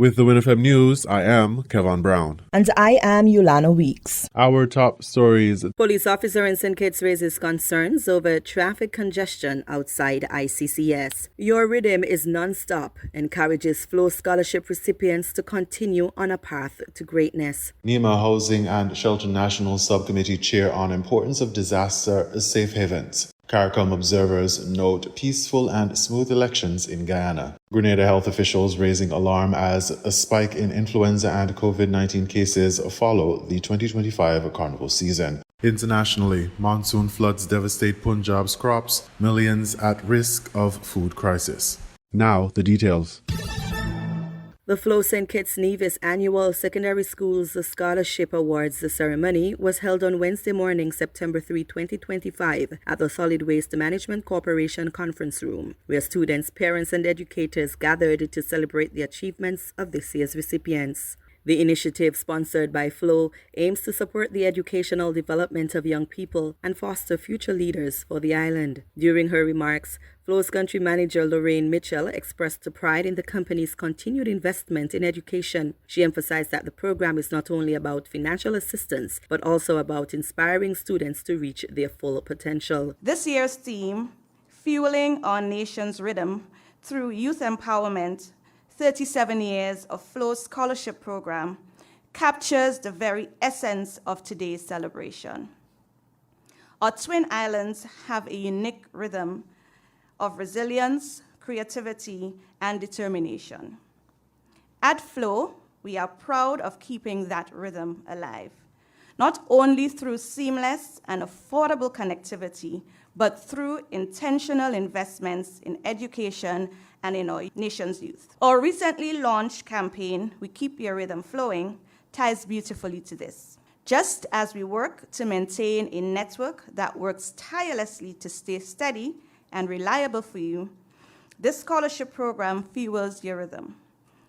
With the WINN FM News, I am Kevin Brown. And I am Yolana Weeks. Our top stories. Police officer in St. Kitts raises concerns over traffic congestion outside ICCS. Your Rhythm is non-stop, encourages Flow Scholarship recipients to continue on a path to greatness. NEMA Housing and Shelter National Subcommittee Chair on Importance of Disaster Safe Havens. CARICOM observers note peaceful and smooth elections in Guyana. Grenada health officials raising alarm as a spike in influenza and COVID-19 cases follow the 2025 carnival season. Internationally, monsoon floods devastate Punjab's crops, millions at risk of food crisis. Now, the details. The Flow St. Kitts Nevis annual Secondary Schools Scholarship Awards ceremony was held on Wednesday morning, September 3, 2025, at the Solid Waste Management Corporation Conference Room, where students, parents, and educators gathered to celebrate the achievements of this year's recipients. The initiative, sponsored by Flow, aims to support the educational development of young people and foster future leaders for the island. During her remarks, Flow's country manager Lorraine Mitchell expressed pride in the company's continued investment in education. She emphasized that the program is not only about financial assistance, but also about inspiring students to reach their full potential. This year's theme, Fueling Our Nation's Rhythm Through Youth Empowerment, 37 years of Flow Scholarship Program, captures the very essence of today's celebration. Our twin islands have a unique rhythm of resilience, creativity, and determination. At Flow, we are proud of keeping that rhythm alive, not only through seamless and affordable connectivity, but through intentional investments in education and in our nation's youth. Our recently launched campaign, We Keep Your Rhythm Flowing, ties beautifully to this. Just as we work to maintain a network that works tirelessly to stay steady and reliable for you, this scholarship program fuels your rhythm,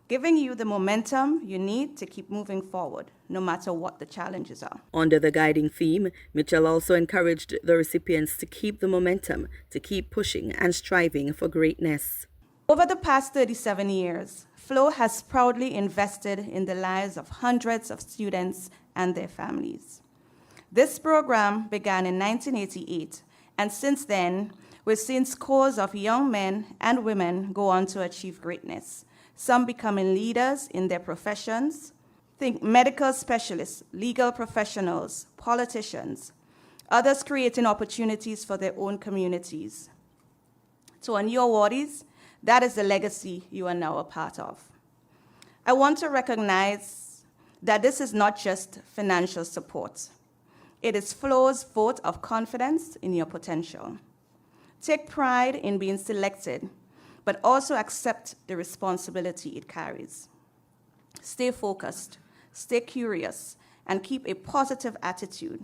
giving you the momentum you need to keep moving forward, no matter what the challenges are. Under the guiding theme, Mitchell also encouraged the recipients to keep the momentum, to keep pushing and striving for greatness. Over the past 37 years, Flow has proudly invested in the lives of hundreds of students and their families. This program began in 1988, and since then, we've seen scores of young men and women go on to achieve greatness, some becoming leaders in their professions. Think medical specialists, legal professionals, politicians, others creating opportunities for their own communities. To our new awardees, that is the legacy you are now a part of. I want to recognize that this is not just financial support. It is Flow's vote of confidence in your potential. Take pride in being selected, but also accept the responsibility it carries. Stay focused, stay curious, and keep a positive attitude,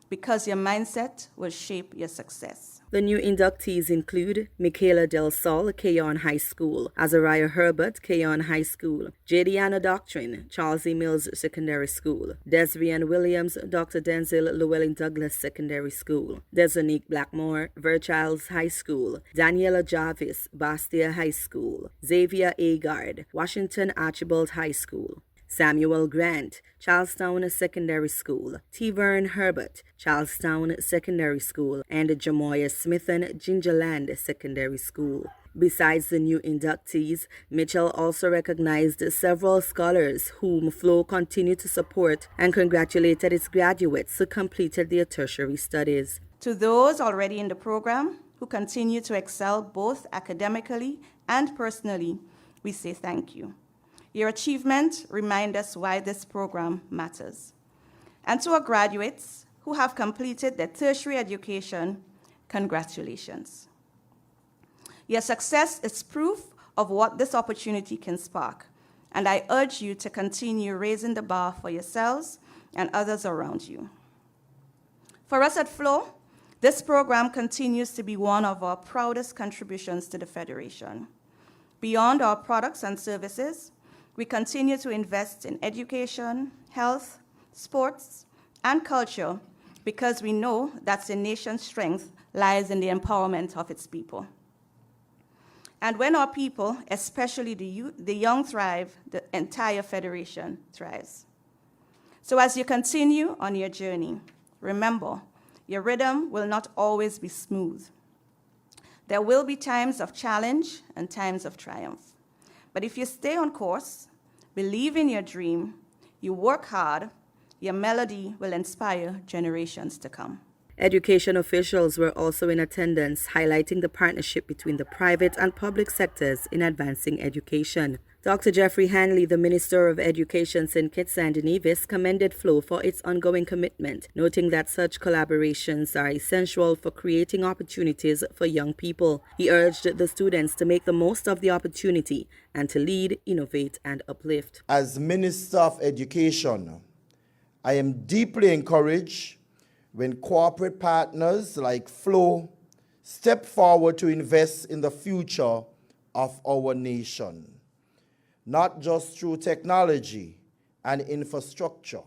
because your mindset will shape your success. The new inductees include Michaela Del Sol, Keon High School, Azariah Herbert, Keon High School, Jadiana Doctrine, Charles E. Mills Secondary School, Desrian Williams, Dr. Denzel Llewellyn Douglas Secondary School, Desonique Blackmore, Verchilds High School, Daniela Jarvis, Bastia High School, Xavier Agard, Washington Archibald High School, Samuel Grant, Charlestown Secondary School, T. Vern Herbert, Charlestown Secondary School, and Jamoya Smithen, Gingerland Secondary School. Besides the new inductees, Mitchell also recognized several scholars whom Flow continued to support and congratulated its graduates who completed their tertiary studies. To those already in the program who continue to excel both academically and personally, we say thank you. Your achievement reminds us why this program matters. And to our graduates who have completed their tertiary education, congratulations. Your success is proof of what this opportunity can spark, and I urge you to continue raising the bar for yourselves and others around you. For us at Flow, this program continues to be one of our proudest contributions to the Federation. Beyond our products and services, we continue to invest in education, health, sports, and culture because we know that the nation's strength lies in the empowerment of its people. And when our people, especially the young, thrive, the entire Federation thrives. So as you continue on your journey, remember, your rhythm will not always be smooth. There will be times of challenge and times of triumph. But if you stay on course, believe in your dream, you work hard, your melody will inspire generations to come. Education officials were also in attendance, highlighting the partnership between the private and public sectors in advancing education. Dr. Jeffrey Hanley, the Minister of Education St. Kitts and Nevis, commended Flow for its ongoing commitment, noting that such collaborations are essential for creating opportunities for young people. He urged the students to make the most of the opportunity and to lead, innovate, and uplift. As Minister of Education, I am deeply encouraged when corporate partners like Flow step forward to invest in the future of our nation, not just through technology and infrastructure,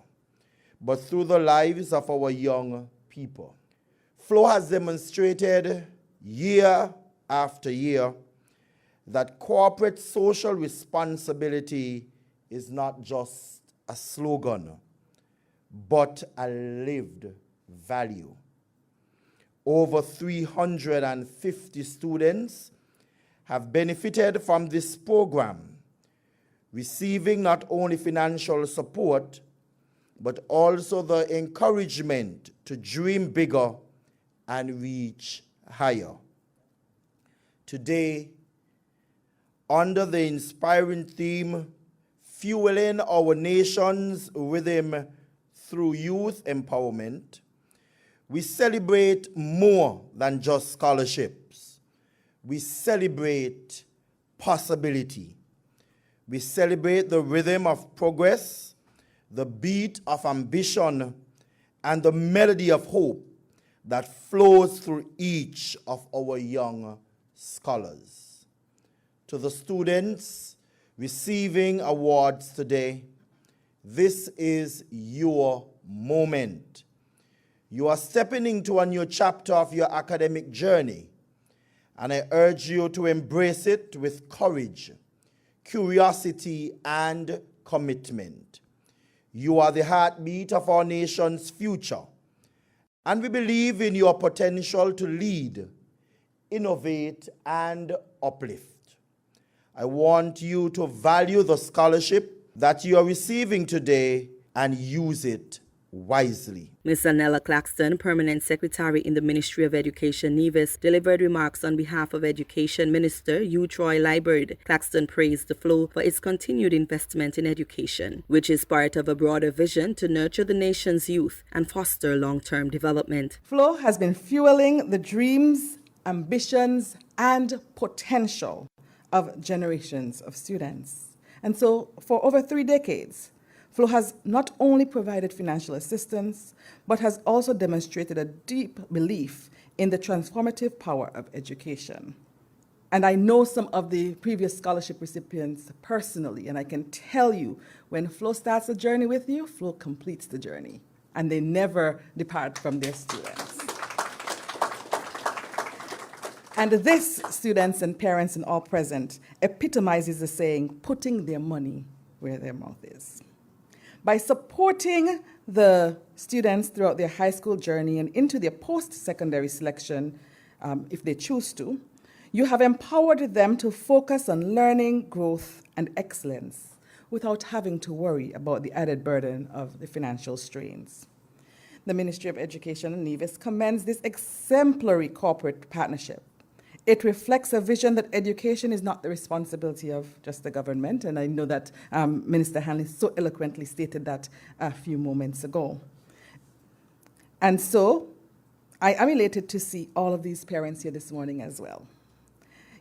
but through the lives of our young people. Flow has demonstrated year after year that corporate social responsibility is not just a slogan, but a lived value. Over 350 students have benefited from this program, receiving not only financial support, but also the encouragement to dream bigger and reach higher. Today, under the inspiring theme, Fueling Our Nation's Rhythm through Youth Empowerment, we celebrate more than just scholarships. We celebrate possibility. We celebrate the rhythm of progress, the beat of ambition, and the melody of hope that flows through each of our young scholars. To the students receiving awards today, this is your moment. You are stepping into a new chapter of your academic journey, and I urge you to embrace it with courage, curiosity, and commitment. You are the heartbeat of our nation's future, and we believe in your potential to lead, innovate, and uplift. I want you to value the scholarship that you are receiving today and use it wisely. Ms. Anella Claxton, Permanent Secretary in the Ministry of Education Nevis, delivered remarks on behalf of Education Minister Hugh Troy Liburd. Claxton praised the Flow for its continued investment in education, which is part of a broader vision to nurture the nation's youth and foster long-term development. Flow has been fueling the dreams, ambitions, and potential of generations of students. And so, for over 3 decades, Flow has not only provided financial assistance, but has also demonstrated a deep belief in the transformative power of education. And I know some of the previous scholarship recipients personally, and I can tell you, when Flow starts a journey with you, Flow completes the journey, and they never depart from their students. And this, students and parents and all present, epitomizes the saying, putting their money where their mouth is. By supporting the students throughout their high school journey and into their post-secondary selection, if they choose to, you have empowered them to focus on learning, growth, and excellence without having to worry about the added burden of the financial strains. The Ministry of Education in Nevis commends this exemplary corporate partnership. It reflects a vision that education is not the responsibility of just the government, and I know that Minister Hanley so eloquently stated that a few moments ago. And so, I am elated to see all of these parents here this morning as well.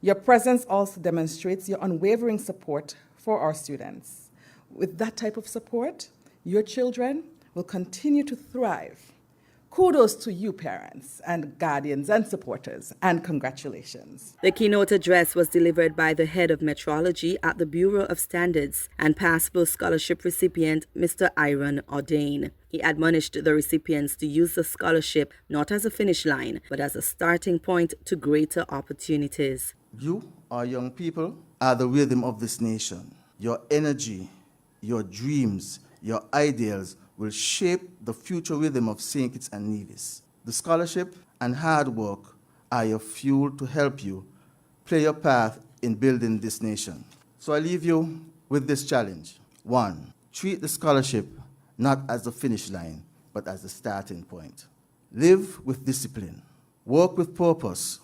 Your presence also demonstrates your unwavering support for our students. With that type of support, your children will continue to thrive. Kudos to you, parents and guardians and supporters, and congratulations. The keynote address was delivered by the head of metrology at the Bureau of Standards and past Flow Scholarship recipient, Mr. Iron Ordain. He admonished the recipients to use the scholarship not as a finish line, but as a starting point to greater opportunities. You Our young people are the rhythm of this nation. Your energy, your dreams, your ideals will shape the future rhythm of St. Kitts and Nevis. The scholarship and hard work are your fuel to help you play your path in building this nation. So I leave you with this challenge. 1, treat the scholarship not as the finish line, but as the starting point. Live with discipline, work with purpose,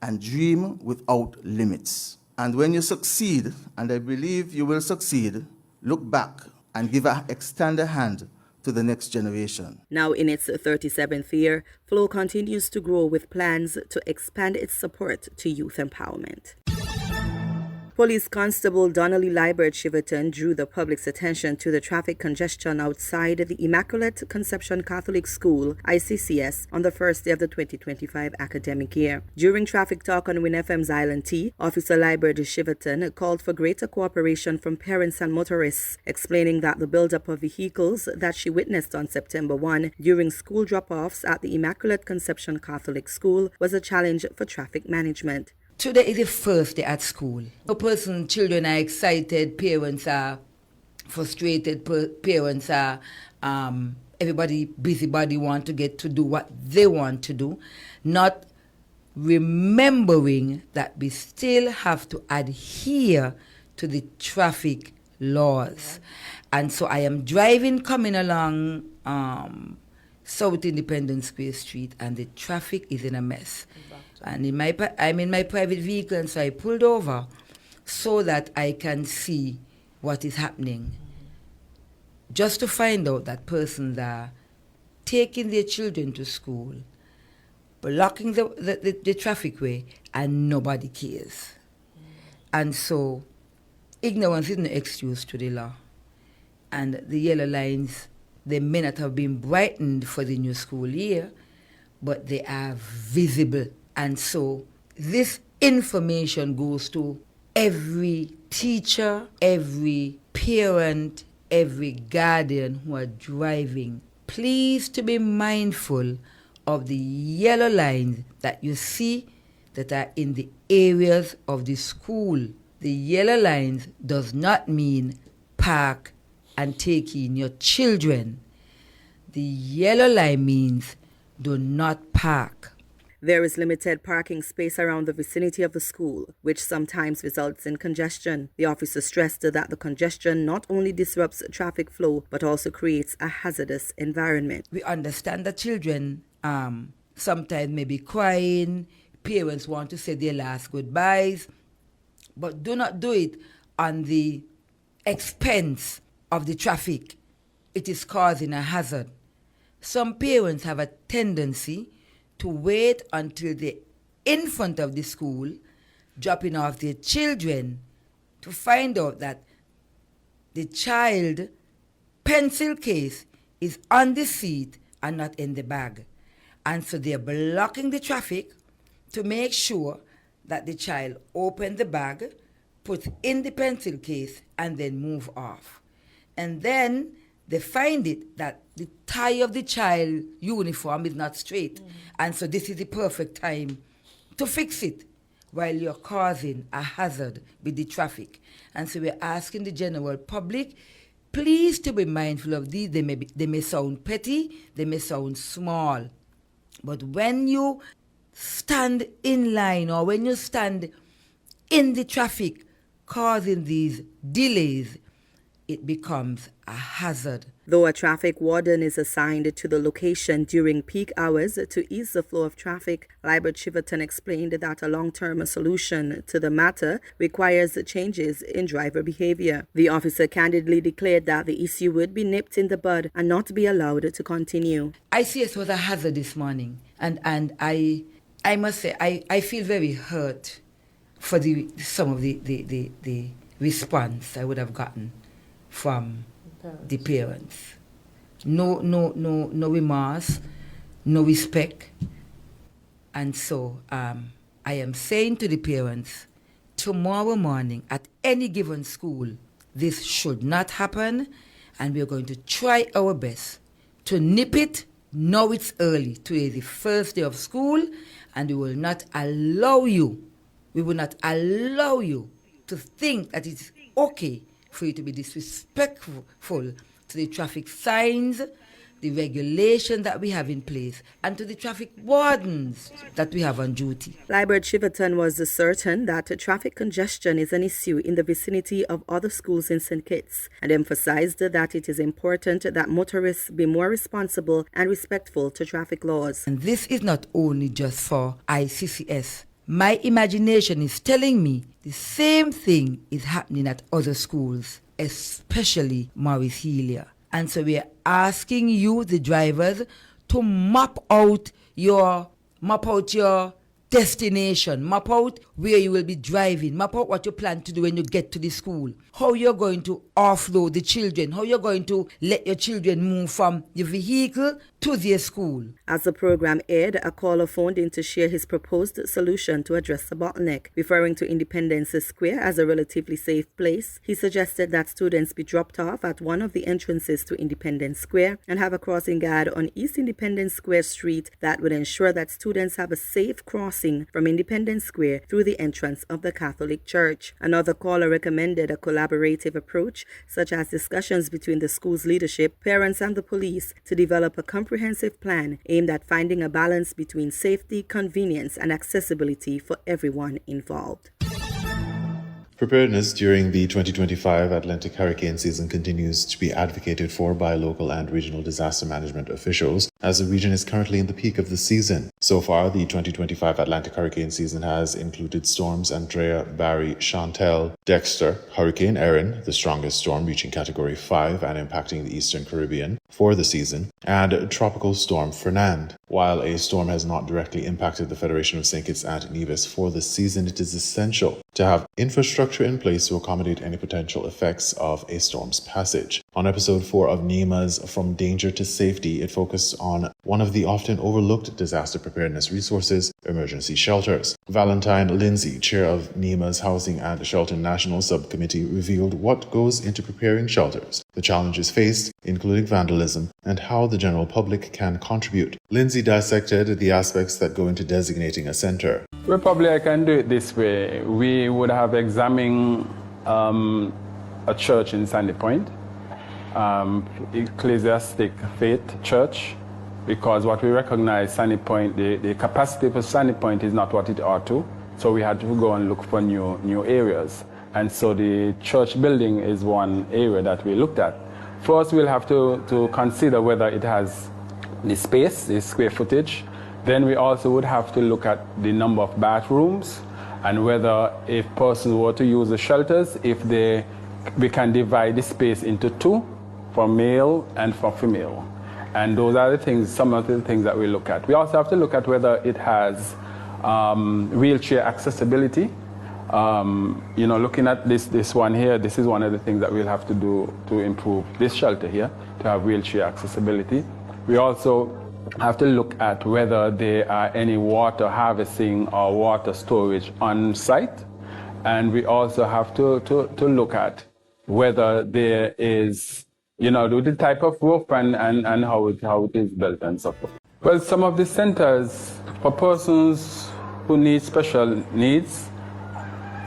and dream without limits. And when you succeed, and I believe you will succeed, look back and give an extended hand to the next generation. Now in its 37th year, FLOW continues to grow with plans to expand its support to youth empowerment. Police Constable Donnelly Liebert Shiverton drew the public's attention to the traffic congestion outside the Immaculate Conception Catholic School, ICCS, on the first day of the 2025 academic year. During traffic talk on WINN FM's Island T, Officer Liebert Shiverton called for greater cooperation from parents and motorists, explaining that the buildup of vehicles that she witnessed on September 1 during school drop-offs at the Immaculate Conception Catholic School was a challenge for traffic management. Today is the first day at school. Children are excited, parents are frustrated, parents are, everybody, busybody want to get to do what they want to do, not remembering that we still have to adhere to the traffic laws. And so I am driving, coming along South Independence Square Street, and the traffic is in a mess. And I'm in my private vehicle, and so I pulled over so that I can see what is happening. Just to find out that persons are taking their children to school, blocking the traffic way, and nobody cares. And so ignorance is no excuse to the law. And the yellow lines, they may not have been brightened for the new school year, but they are visible. And so this information goes to every teacher, every parent, every guardian who are driving. Please to be mindful of the yellow lines that you see that are in the areas of the school. The yellow lines does not mean park and take in your children. The yellow line means do not park. There is limited parking space around the vicinity of the school, which sometimes results in congestion. The officer stressed that the congestion not only disrupts traffic flow, but also creates a hazardous environment. We understand that children sometimes may be crying, parents want to say their last goodbyes, but do not do it on the expense of the traffic. It is causing a hazard. Some parents have a tendency to wait until they're in front of the school, dropping off their children, to find out that the child pencil case is on the seat and not in the bag. And so they're blocking the traffic to make sure that the child open the bag, put in the pencil case, and then move off. And then they find it that the tie of the child uniform is not straight. And so this is the perfect time to fix it while you're causing a hazard with the traffic. And so we're asking the general public, please to be mindful of these. They may sound petty, they may sound small. But when you stand in line or when you stand in the traffic causing these delays, it becomes a hazard. Though a traffic warden is assigned to the location during peak hours to ease the flow of traffic, Liebert Shiverton explained that a long-term solution to the matter requires changes in driver behavior. The officer candidly declared that the issue would be nipped in the bud and not be allowed to continue. ICS was a hazard this morning, and I must say I feel very hurt for some of the response I would have gotten from the parents. No remorse, no respect. And so I am saying to the parents, tomorrow morning at any given school, this should not happen, and we're going to try our best to nip it. Now it's early. Today is the first day of school, and we will not allow you We will not allow you to think that it's okay for you to be disrespectful to the traffic signs, the regulation that we have in place, and to the traffic wardens that we have on duty. Libert Chiverton was certain that traffic congestion is an issue in the vicinity of other schools in St. Kitts, and emphasized that it is important that motorists be more responsible and respectful to traffic laws. And this is not only just for ICCS. My imagination is telling me the same thing is happening at other schools, especially Maurice Helia. And so we are asking you, the drivers, to map out your destination, map out where you will be driving, map out what you plan to do when you get to the school, how you're going to offload the children, how you're going to let your children move from your vehicle to their school. As the program aired, a caller phoned in to share his proposed solution to address the bottleneck. Referring to Independence Square as a relatively safe place, he suggested that students be dropped off at one of the entrances to Independence Square and have a crossing guard on East Independence Square Street that would ensure that students have a safe crossing from Independence Square through the entrance of the Catholic Church. Another caller recommended a collaborative approach, such as discussions between the school's leadership, parents, and the police to develop a comprehensive plan aimed at finding a balance between safety, convenience, and accessibility for everyone involved. Preparedness during the 2025 Atlantic hurricane season continues to be advocated for by local and regional disaster management officials, as the region is currently in the peak of the season. So far, the 2025 Atlantic hurricane season has included storms Andrea, Barry, Chantel, Dexter, Hurricane Erin, the strongest storm reaching Category 5 and impacting the Eastern Caribbean for the season, and Tropical Storm Fernand. While a storm has not directly impacted the Federation of St. Kitts and Nevis for the season, it is essential to have infrastructure in place to accommodate any potential effects of a storm's passage. On episode 4 of NEMA's From Danger to Safety, it focused on one of the often overlooked disaster preparedness resources, emergency shelters. Valentine Lindsay, chair of NEMA's Housing and Shelter National Subcommittee, revealed what goes into preparing shelters, the challenges faced, including vandalism, and how the general public can contribute. Lindsay dissected the aspects that go into designating a center. We probably can do it this way. We would have examined a church in Sandy Point, ecclesiastic faith church, because what we recognize, Sandy Point, the capacity for Sandy Point is not what it ought to. So we had to go and look for new areas. And so the church building is one area that we looked at. First, we'll have to consider whether it has the space, the square footage. Then we also would have to look at the number of bathrooms and whether if persons were to use the shelters, we can divide the space into two, for male and for female. And those are the things, some of the things that we look at. We also have to look at whether it has wheelchair accessibility. Looking at this one here, this is one of the things that we'll have to do to improve this shelter here, to have wheelchair accessibility. We also have to look at whether there are any water harvesting or water storage on site. And we also have to look at whether there is, the type of roof and how it is built and so forth. Well, some of the centers for persons who need special needs,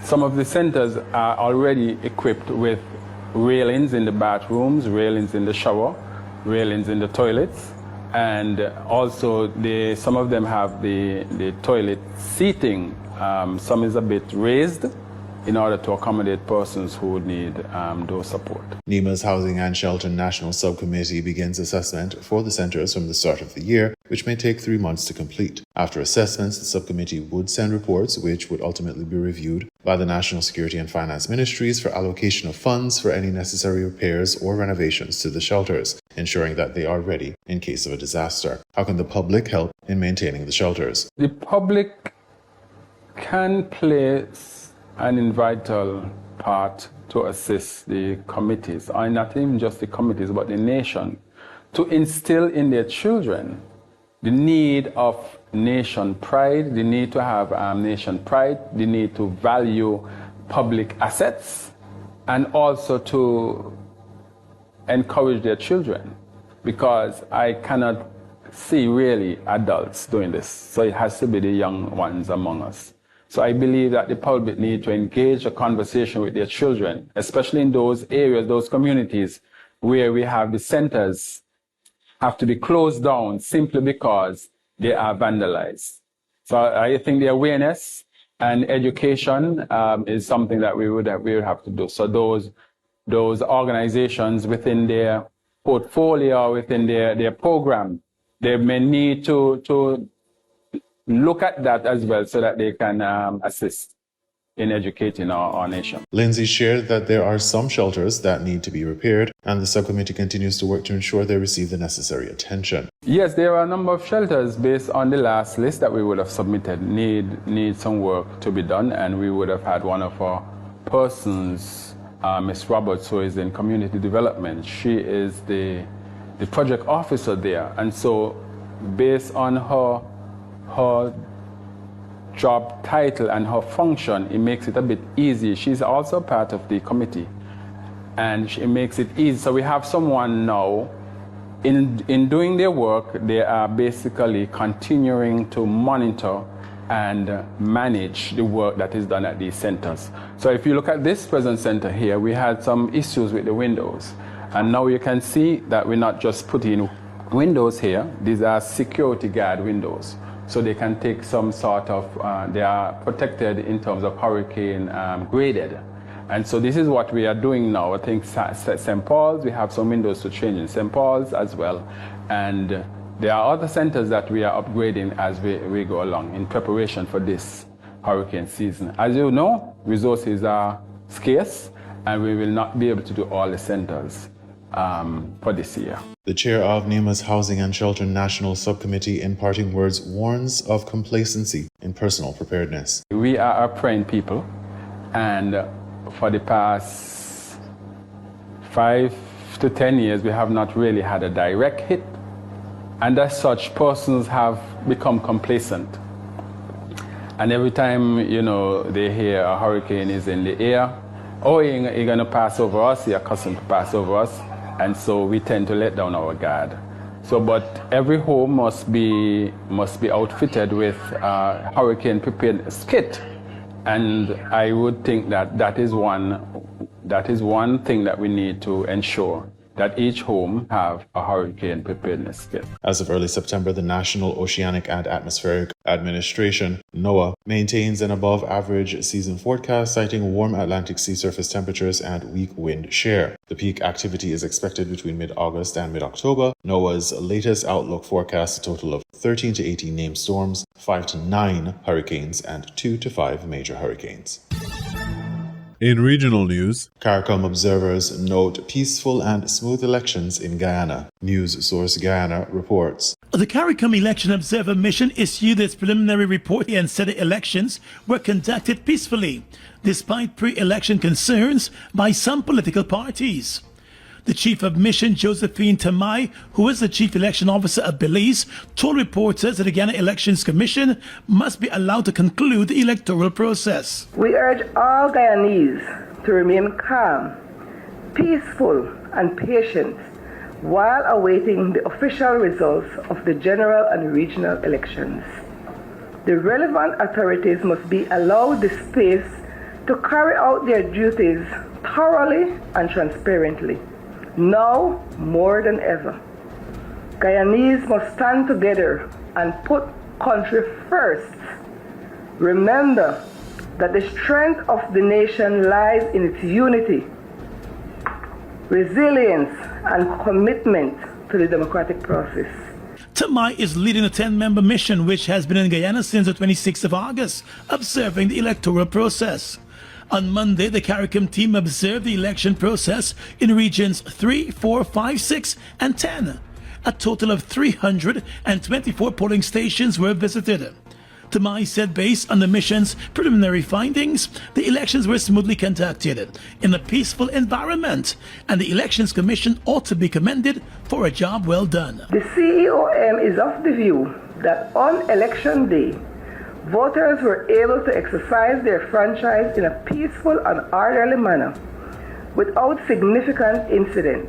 some of the centers are already equipped with railings in the bathrooms, railings in the shower, railings in the toilets, and also some of them have the toilet seating. Some is a bit raised in order to accommodate persons who would need those support. NEMA's Housing and Shelter National Subcommittee begins assessment for the centres from the start of the year, which may take 3 months to complete. After assessments, the subcommittee would send reports which would ultimately be reviewed by the National Security and Finance Ministries for allocation of funds for any necessary repairs or renovations to the shelters, ensuring that they are ready in case of a disaster. How can the public help in maintaining the shelters? The public can play an vital part to assist the committees, or not even just the committees, but the nation, to instill in their children the need of nation pride, the need to have nation pride, the need to value public assets, and also to encourage their children, because I cannot see really adults doing this. So it has to be the young ones among us So I believe that the public need to engage a conversation with their children, especially in those areas, those communities where we have the centers have to be closed down simply because they are vandalized. So I think the awareness and education is something that we would have to do. So those organizations within their portfolio, within their program, they may need to look at that as well so that they can assist in educating our nation. Lindsay shared that there are some shelters that need to be repaired, and the subcommittee continues to work to ensure they receive the necessary attention. Yes, there are a number of shelters based on the last list that we would have submitted need some work to be done, and we would have had one of our persons, Ms. Roberts, who is in community development. She is the project officer there, and so based on her job title and her function, it makes it a bit easy. She's also part of the committee, and it makes it easy. So we have someone now, in doing their work, they are basically continuing to monitor and manage the work that is done at these centers. So if you look at this present center here, we had some issues with the windows. And now you can see that we're not just putting windows here, these are security guard windows. So they can take some sort of, they are protected in terms of hurricane graded. And so this is what we are doing now. I think St. Paul's, we have some windows to change in St. Paul's as well. And there are other centers that we are upgrading as we go along in preparation for this hurricane season. As you know, resources are scarce, and we will not be able to do all the centers for this year. The chair of NEMA's Housing and Shelter National Subcommittee, in parting words, warns of complacency in personal preparedness. We are a praying people, and for the past 5 to 10 years, we have not really had a direct hit, and as such, persons have become complacent. And every time, they hear a hurricane is in the air, oh, you're going to pass over us, you're accustomed to pass over us, and so we tend to let down our guard. So, but every home must be outfitted with a hurricane preparedness kit, and I would think that is one thing that we need to ensure, that each home have a hurricane preparedness kit. As of early September, the National Oceanic and Atmospheric Administration, NOAA, maintains an above-average season forecast, citing warm Atlantic sea surface temperatures and weak wind shear. The peak activity is expected between mid-August and mid-October. NOAA's latest outlook forecasts a total of 13 to 18 named storms, 5 to 9 hurricanes, and 2 to 5 major hurricanes. In regional news, CARICOM observers note peaceful and smooth elections in Guyana. News source Guyana reports. The CARICOM Election Observer Mission issued its preliminary report and said the elections were conducted peacefully, despite pre-election concerns by some political parties. The chief of mission, Josephine Tamai, who is the chief election officer of Belize, told reporters that the Ghana Elections Commission must be allowed to conclude the electoral process. We urge all Guyanese to remain calm, peaceful, and patient while awaiting the official results of the general and regional elections. The relevant authorities must be allowed the space to carry out their duties thoroughly and transparently. Now more than ever, Guyanese must stand together and put country first. Remember that the strength of the nation lies in its unity, resilience, and commitment to the democratic process. Tamai is leading a 10-member mission which has been in Guyana since the 26th of August, observing the electoral process. On Monday, the CARICOM team observed the election process in regions 3, 4, 5, 6, and 10. A total of 324 polling stations were visited. Tamai said based on the mission's preliminary findings, the elections were smoothly conducted in a peaceful environment, and the Elections Commission ought to be commended for a job well done. The CEOM is of the view that on election day, voters were able to exercise their franchise in a peaceful and orderly manner without significant incident.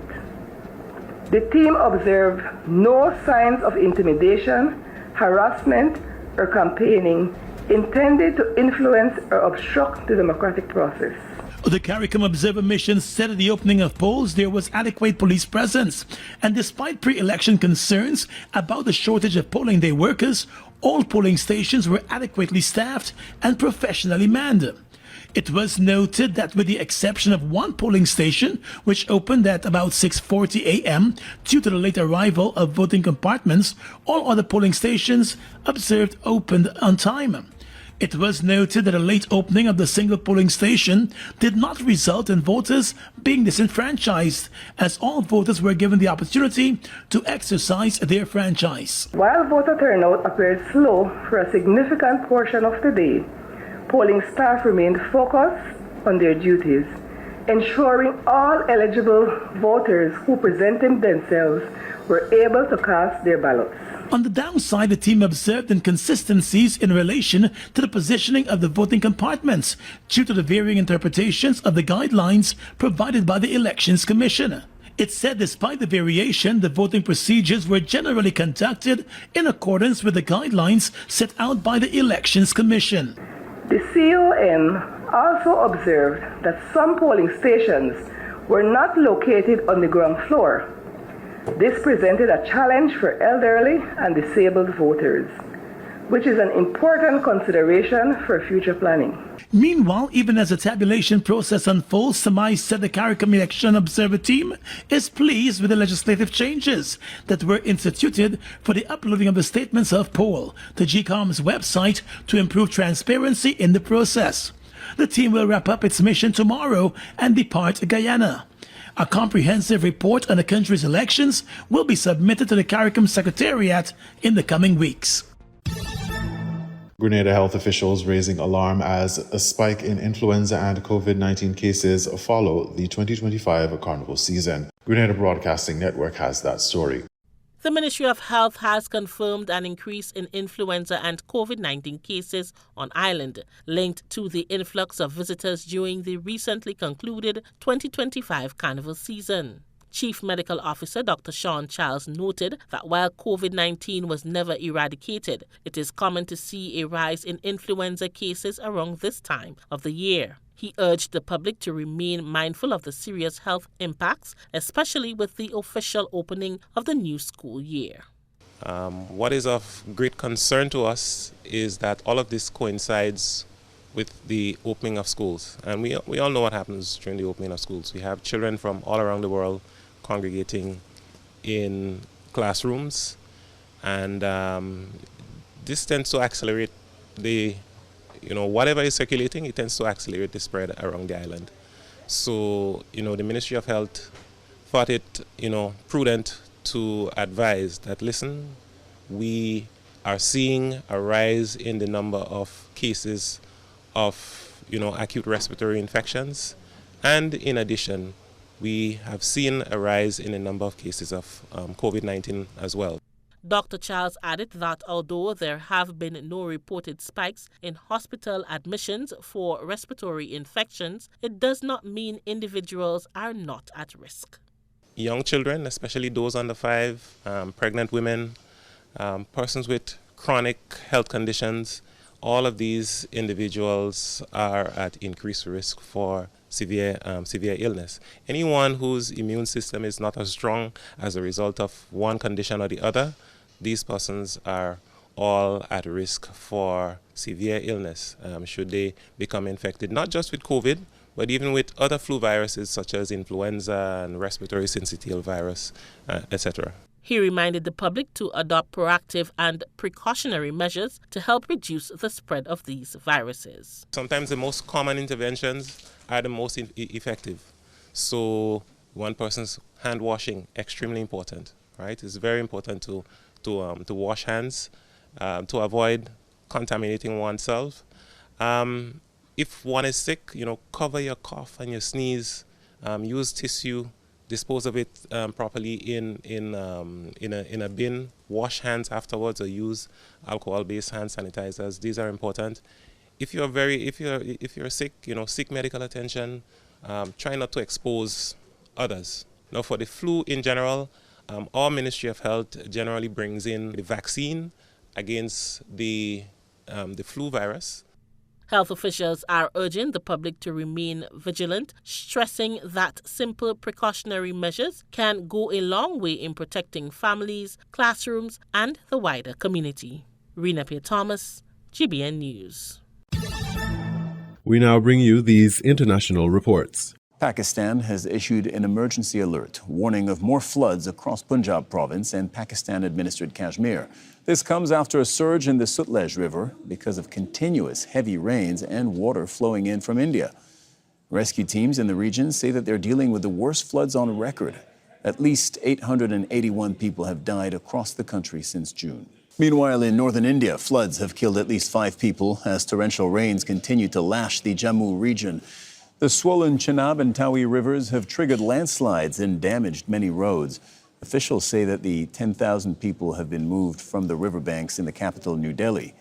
The team observed no signs of intimidation, harassment, or campaigning intended to influence or obstruct the democratic process. The CARICOM Observer Mission said at the opening of polls there was adequate police presence, and despite pre-election concerns about the shortage of polling day workers, all polling stations were adequately staffed and professionally manned. It was noted that with the exception of one polling station, which opened at about 6:40 a.m. due to the late arrival of voting compartments, all other polling stations observed opened on time. It was noted that a late opening of the single polling station did not result in voters being disenfranchised, as all voters were given the opportunity to exercise their franchise. While voter turnout appeared slow for a significant portion of the day, polling staff remained focused on their duties, ensuring all eligible voters who presented themselves were able to cast their ballots. On the downside, the team observed inconsistencies in relation to the positioning of the voting compartments due to the varying interpretations of the guidelines provided by the Elections Commission. It said despite the variation, the voting procedures were generally conducted in accordance with the guidelines set out by the Elections Commission. The CON also observed that some polling stations were not located on the ground floor. This presented a challenge for elderly and disabled voters, which is an important consideration for future planning. Meanwhile, even as the tabulation process unfolds, Samai said the CARICOM Election Observer team is pleased with the legislative changes that were instituted for the uploading of the statements of poll to GCOM's website to improve transparency in the process. The team will wrap up its mission tomorrow and depart Guyana. A comprehensive report on the country's elections will be submitted to the CARICOM Secretariat in the coming weeks. Grenada health officials raising alarm as a spike in influenza and COVID-19 cases follow the 2025 carnival season. Grenada Broadcasting Network has that story. The Ministry of Health has confirmed an increase in influenza and COVID-19 cases on island, linked to the influx of visitors during the recently concluded 2025 carnival season. Chief Medical Officer Dr. Sean Charles noted that while COVID-19 was never eradicated, it is common to see a rise in influenza cases around this time of the year. He urged the public to remain mindful of the serious health impacts, especially with the official opening of the new school year. What is of great concern to us is that all of this coincides with the opening of schools. And we all know what happens during the opening of schools. We have children from all around the world congregating in classrooms, and this tends to accelerate whatever is circulating, it tends to accelerate the spread around the island. So, the Ministry of Health thought it, prudent to advise that, listen, we are seeing a rise in the number of cases of, acute respiratory infections. And in addition, we have seen a rise in the number of cases of COVID-19 as well. Dr. Charles added that although there have been no reported spikes in hospital admissions for respiratory infections, it does not mean individuals are not at risk. Young children, especially those under 5, pregnant women, persons with chronic health conditions, all of these individuals are at increased risk for severe illness. Anyone whose immune system is not as strong as a result of one condition or the other, these persons are all at risk for severe illness should they become infected, not just with COVID, but even with other flu viruses such as influenza and respiratory syncytial virus, etc. He reminded the public to adopt proactive and precautionary measures to help reduce the spread of these viruses. Sometimes the most common interventions are the most effective. So one person's hand washing, extremely important, right? It's very important to wash hands, to avoid contaminating oneself. If one is sick, cover your cough and your sneeze, use tissue, dispose of it properly in a bin, wash hands afterwards, or use alcohol-based hand sanitizers. These are important. If you're sick, seek medical attention. Try not to expose others. Now, for the flu in general, our Ministry of Health generally brings in the vaccine against the the flu virus. Health officials are urging the public to remain vigilant, stressing that simple precautionary measures can go a long way in protecting families, classrooms, and the wider community. Rena Pierre Thomas, GBN News. We now bring you these international reports. Pakistan has issued an emergency alert, warning of more floods across Punjab province and Pakistan-administered Kashmir. This comes after a surge in the Sutlej River because of continuous heavy rains and water flowing in from India. Rescue teams in the region say that they're dealing with the worst floods on record. At least 881 people have died across the country since June. Meanwhile, in northern India, floods have killed at least 5 people as torrential rains continue to lash the Jammu region. The swollen Chenab and Tawi rivers have triggered landslides and damaged many roads. Officials say that the 10,000 people have been moved from the riverbanks in the capital, New Delhi.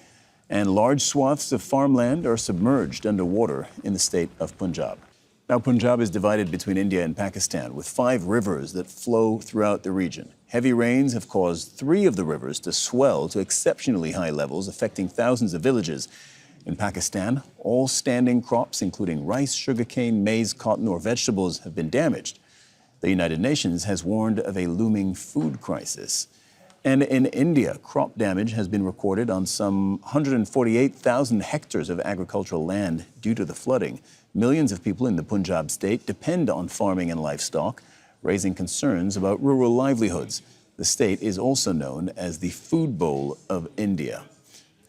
And large swaths of farmland are submerged underwater in the state of Punjab. Now, Punjab is divided between India and Pakistan, with 5 rivers that flow throughout the region. Heavy rains have caused 3 of the rivers to swell to exceptionally high levels, affecting thousands of villages. In Pakistan, all standing crops, including rice, sugarcane, maize, cotton, or vegetables, have been damaged. The United Nations has warned of a looming food crisis. And in India, crop damage has been recorded on some 148,000 hectares of agricultural land due to the flooding. Millions of people in the Punjab state depend on farming and livestock, raising concerns about rural livelihoods. The state is also known as the Food Bowl of India.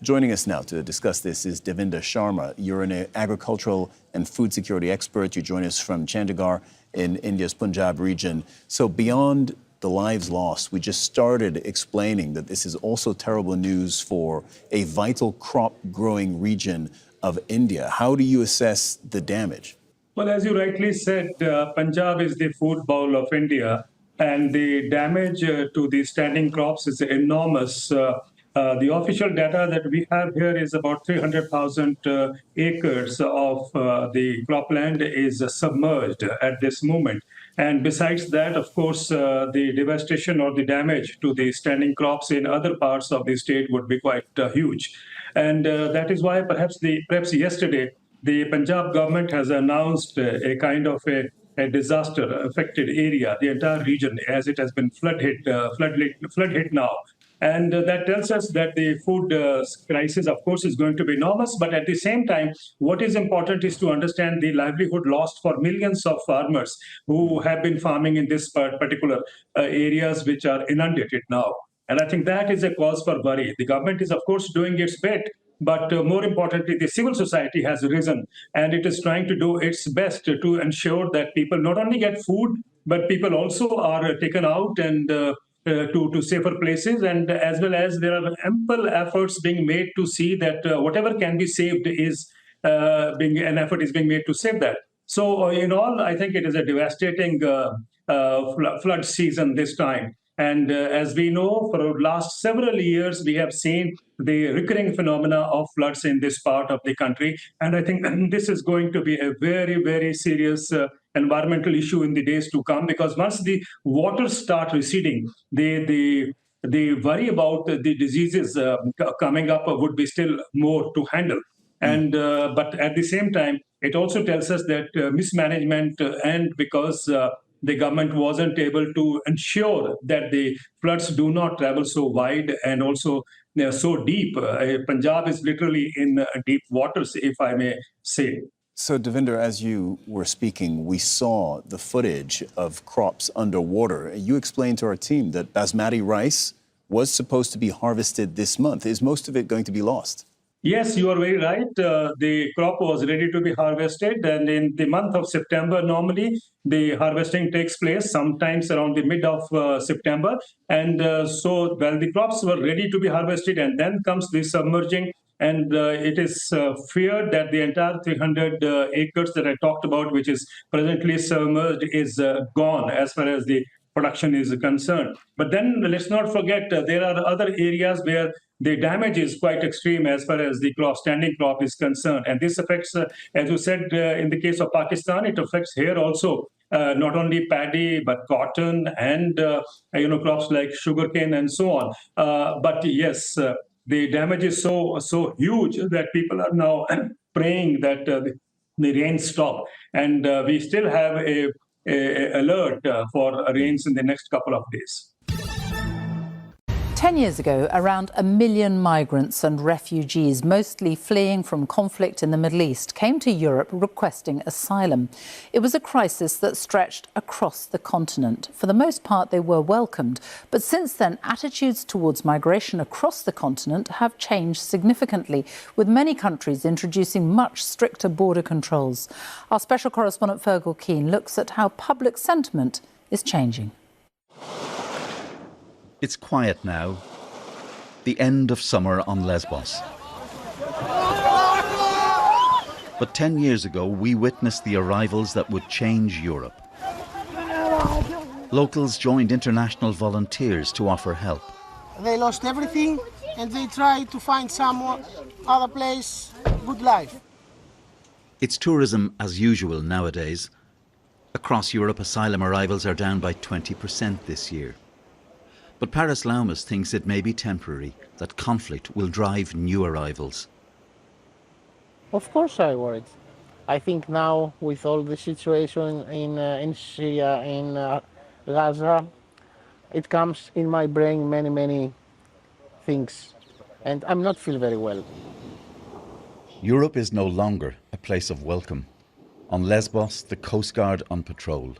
Joining us now to discuss this is Devinder Sharma. You're an agricultural and food security expert. You join us from Chandigarh in India's Punjab region. So beyond the lives lost, we just started explaining that this is also terrible news for a vital crop-growing region of India. How do you assess the damage? Well, as you rightly said, Punjab is the food bowl of India, and the damage to the standing crops is enormous. The official data that we have here is about 300,000 acres of the cropland is submerged at this moment. And besides that, of course, the devastation or the damage to the standing crops in other parts of the state would be quite huge. And that is why perhaps yesterday, the Punjab government has announced a kind of a disaster-affected area, the entire region, as it has been flood hit now. And that tells us that the food crisis, of course, is going to be enormous. But at the same time, what is important is to understand the livelihood lost for millions of farmers who have been farming in this particular areas which are inundated now. And I think that is a cause for worry. The government is, of course, doing its bit. But more importantly, the civil society has risen, and it is trying to do its best to ensure that people not only get food, but people also are taken out and to safer places, and as well as there are ample efforts being made to see that whatever can be saved is an effort is being made to save that. So in all, I think it is a devastating flood season this time. And as we know, for the last several years, we have seen the recurring phenomena of floods in this part of the country. And I think this is going to be a very, very serious environmental issue in the days to come, because once the waters start receding, the worry about the diseases coming up would be still more to handle. And but at the same time, it also tells us that mismanagement and because the government wasn't able to ensure that the floods do not travel so wide and also so deep. Punjab is literally in deep waters, if I may say. So, Devinder, as you were speaking, we saw the footage of crops underwater. You explained to our team that basmati rice was supposed to be harvested this month. Is most of it going to be lost? Yes, you are very right. The crop was ready to be harvested, and in the month of September, normally the harvesting takes place sometimes around the mid of September. And so, well, the crops were ready to be harvested, and then comes the submerging. And it is feared that the entire 300 acres that I talked about, which is presently submerged, is gone as far as the production is concerned. But then let's not forget there are other areas where the damage is quite extreme as far as the standing crop is concerned. And this affects, as you said, in the case of Pakistan, it affects here also not only paddy, but cotton and, crops like sugarcane and so on. But yes, the damage is so huge that people are now praying that the rain stop. And we still have a alert for rains in the next couple of days. 10 years ago, around 1 million migrants and refugees, mostly fleeing from conflict in the Middle East, came to Europe requesting asylum. It was a crisis that stretched across the continent. For the most part, they were welcomed. But since then, attitudes towards migration across the continent have changed significantly, with many countries introducing much stricter border controls. Our special correspondent Fergal Keane looks at how public sentiment is changing. It's quiet now, the end of summer on Lesbos. But 10 years ago, we witnessed the arrivals that would change Europe. Locals joined international volunteers to offer help. They lost everything and they tried to find some other place, good life. It's tourism as usual nowadays. Across Europe, asylum arrivals are down by 20% this year. But Paris Laumas thinks it may be temporary, that conflict will drive new arrivals. Of course I worried. I think now with all the situation in Syria, in Gaza, it comes in my brain many things. And I'm not feel very well. Europe is no longer a place of welcome. On Lesbos, the Coast Guard on patrol.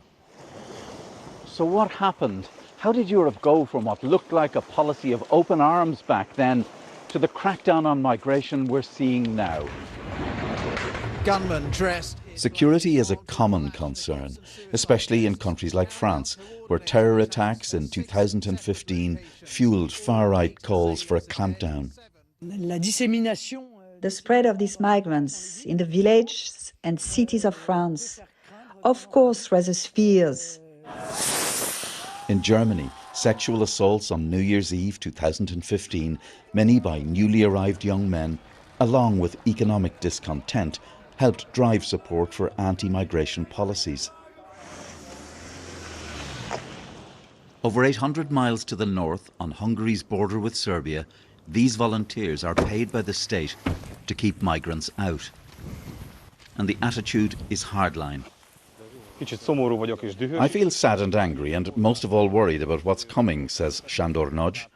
So what happened? How did Europe go from what looked like a policy of open arms back then to the crackdown on migration we're seeing now? Gunmen dressed. Security is a common concern, especially in countries like France, where terror attacks in 2015 fueled far-right calls for a clampdown. The spread of these migrants in the villages and cities of France, of course, raises fears. In Germany, sexual assaults on New Year's Eve 2015, many by newly arrived young men, along with economic discontent, helped drive support for anti-migration policies. Over 800 miles to the north, on Hungary's border with Serbia, these volunteers are paid by the state to keep migrants out. And the attitude is hardline. I feel sad and angry and most of all worried about what's coming, says Sándor Nagy.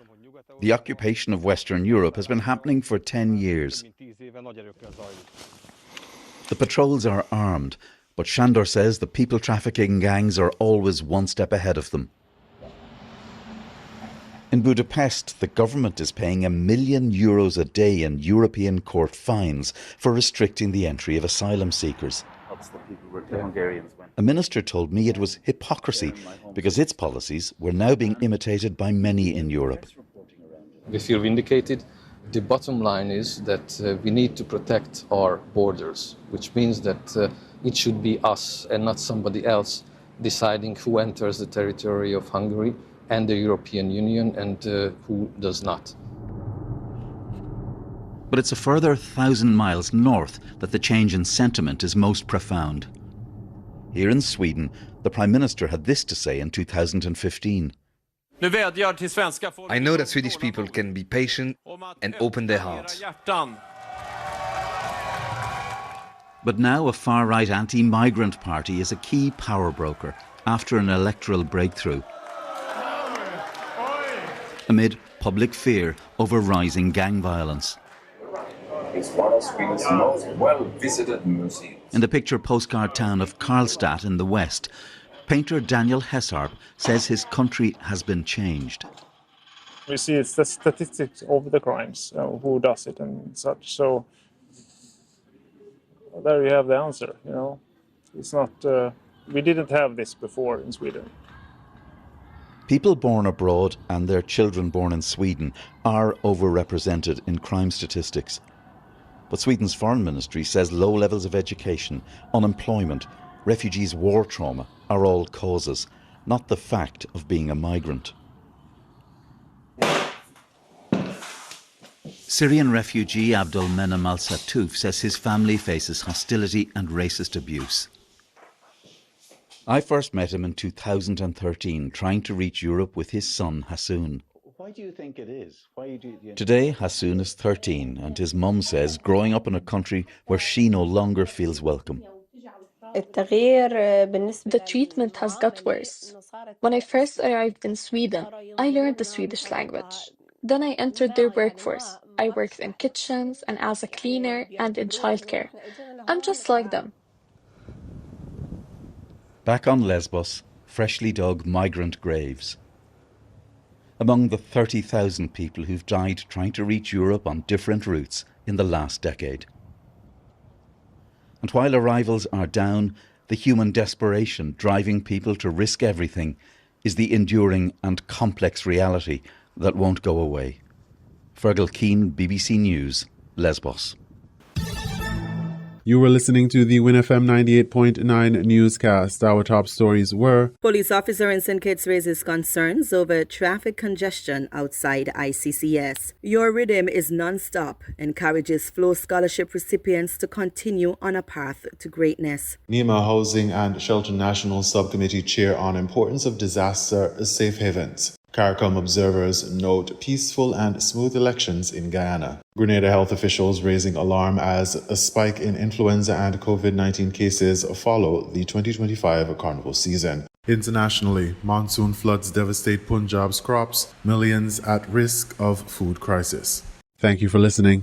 The occupation of Western Europe has been happening for 10 years. The patrols are armed, but Sándor says the people trafficking gangs are always one step ahead of them. In Budapest, the government is paying €1 million a day in European court fines for restricting the entry of asylum seekers. A minister told me it was hypocrisy because its policies were now being imitated by many in Europe. We feel vindicated. The bottom line is that we need to protect our borders, which means that it should be us and not somebody else deciding who enters the territory of Hungary and the European Union and who does not. But it's a further 1,000 miles north that the change in sentiment is most profound. Here in Sweden, the Prime Minister had this to say in 2015. I know that Swedish people can be patient and open their hearts. But now a far-right anti-migrant party is a key power broker after an electoral breakthrough, amid public fear over rising gang violence. It's one of Sweden's most well-visited museums. In the picture postcard town of Karlstad in the west, painter Daniel Hessarp says his country has been changed. We see it's the statistics of the crimes, who does it and such. So there you have the answer. You know, it's not. We didn't have this before in Sweden. People born abroad and their children born in Sweden are overrepresented in crime statistics. But Sweden's foreign ministry says low levels of education, unemployment, refugees' war trauma are all causes, not the fact of being a migrant. Syrian refugee Abdul Menem al-Sattouf says his family faces hostility and racist abuse. I first met him in 2013, trying to reach Europe with his son Hassoun. Why do you think it is? Why do you... Today, Hassoun is 13, and his mum says growing up in a country where she no longer feels welcome. The treatment has got worse. When I first arrived in Sweden, I learned the Swedish language. Then I entered their workforce. I worked in kitchens and as a cleaner and in childcare. I'm just like them. Back on Lesbos, freshly dug migrant graves. Among the 30,000 people who've died trying to reach Europe on different routes in the last decade. And while arrivals are down, the human desperation driving people to risk everything is the enduring and complex reality that won't go away. Fergal Keane, BBC News, Lesbos. You were listening to the WINN FM 98.9 newscast. Our top stories were: Police officer in St. Kitts raises concerns over traffic congestion outside ICCS. Your Rhythm is non-stop, encourages Flow Scholarship recipients to continue on a path to greatness. NEMA Housing and Shelter National Subcommittee Chair on Importance of Disaster Safe Havens. CARICOM observers note peaceful and smooth elections in Guyana. Grenada health officials raising alarm as a spike in influenza and COVID-19 cases follow the 2025 carnival season. Internationally, monsoon floods devastate Punjab's crops, millions at risk of food crisis. Thank you for listening.